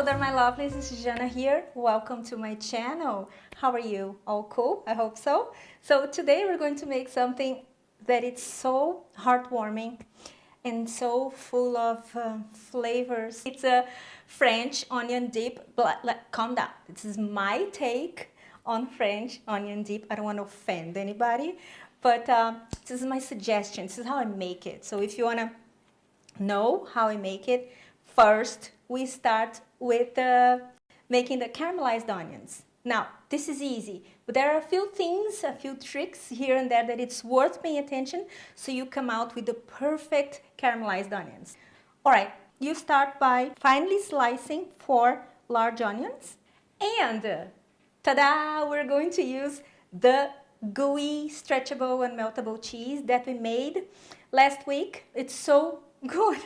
Hello there, my lovelies. This is Jana here. Welcome to my channel. How are you? All cool? I hope so. So today we're going to make something that it's so heartwarming and so full of flavors. It's a French onion dip. But calm down. This is my take on French onion dip. I don't want to offend anybody, but this is my suggestion. This is how I make it. So if you want to know how I make it, first we start with making the caramelized onions. Now, this is easy, but there are a few things, a few tricks here and there that it's worth paying attention so you come out with the perfect caramelized onions. All right, you start by finely slicing 4 large onions, and ta-da, we're going to use the gooey, stretchable, and meltable cheese that we made last week. It's so good.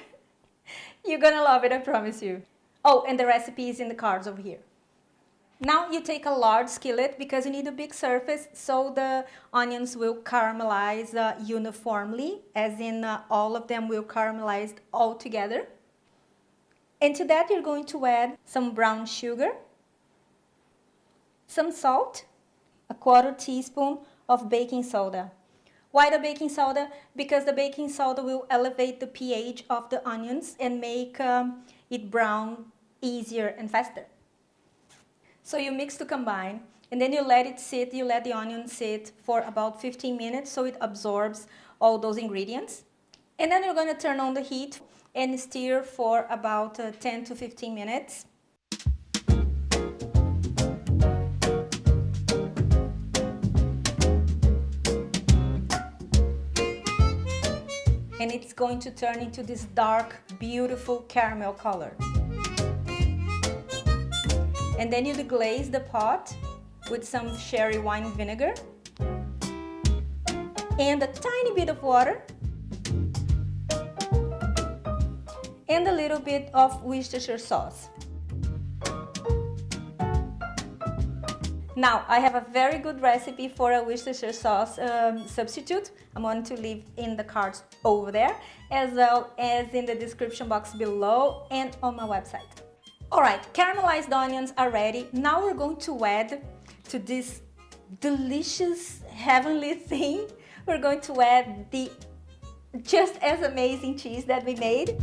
You're gonna love it, I promise you. Oh, and the recipe is in the cards over here. Now you take a large skillet because you need a big surface so the onions will caramelize uniformly, as in all of them will caramelize all together. And to that you're going to add some brown sugar, some salt, a 1/4 teaspoon of baking soda. Why the baking soda? Because the baking soda will elevate the pH of the onions and make it brown easier and faster. So you mix to combine, and then you let it sit, you let the onion sit for about 15 minutes so it absorbs all those ingredients. And then you're going to turn on the heat and stir for about 10 to 15 minutes. And it's going to turn into this dark, beautiful caramel color. And then you deglaze the pot with some sherry wine vinegar and a tiny bit of water and a little bit of Worcestershire sauce. Now, I have a very good recipe for a Worcestershire sauce substitute. I'm going to leave in the cards over there, as well as in the description box below and on my website. Alright, caramelized onions are ready. Now we're going to add to this delicious, heavenly thing, we're going to add the just as amazing cheese that we made.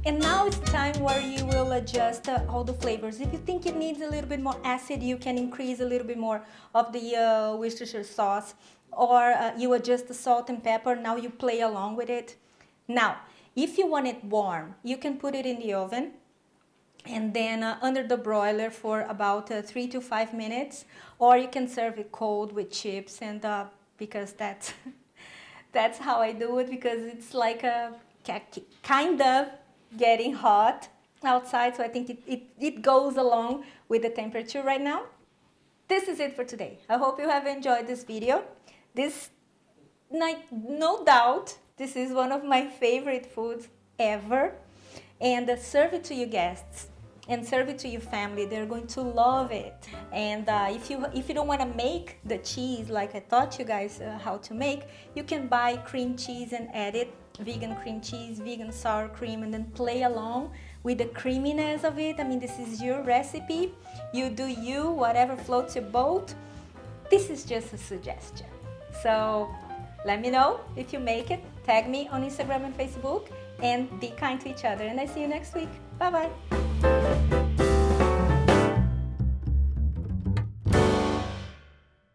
And now it's time where you will adjust all the flavors. If you think it needs a little bit more acid, you can increase a little bit more of the Worcestershire sauce, or you adjust the salt and pepper. Now you play along with it. Now, if you want it warm, you can put it in the oven and then under the broiler for about 3 to 5 minutes, or you can serve it cold with chips, and because that's that's how I do it, because it's like a kind of getting hot outside, so I think it goes along with the temperature right now. This is it for today. I hope you have enjoyed this video. This, no doubt, this is one of my favorite foods ever, and serve it to your guests and serve it to your family. They're going to love it. And if you don't want to make the cheese like I taught you guys how to make, you can buy cream cheese and add it, vegan cream cheese, vegan sour cream, and then play along with the creaminess of it. I mean, this is your recipe. You do you, whatever floats your boat. This is just a suggestion. So let me know if you make it. Tag me on Instagram and Facebook, and be kind to each other. And I see you next week. Bye-bye.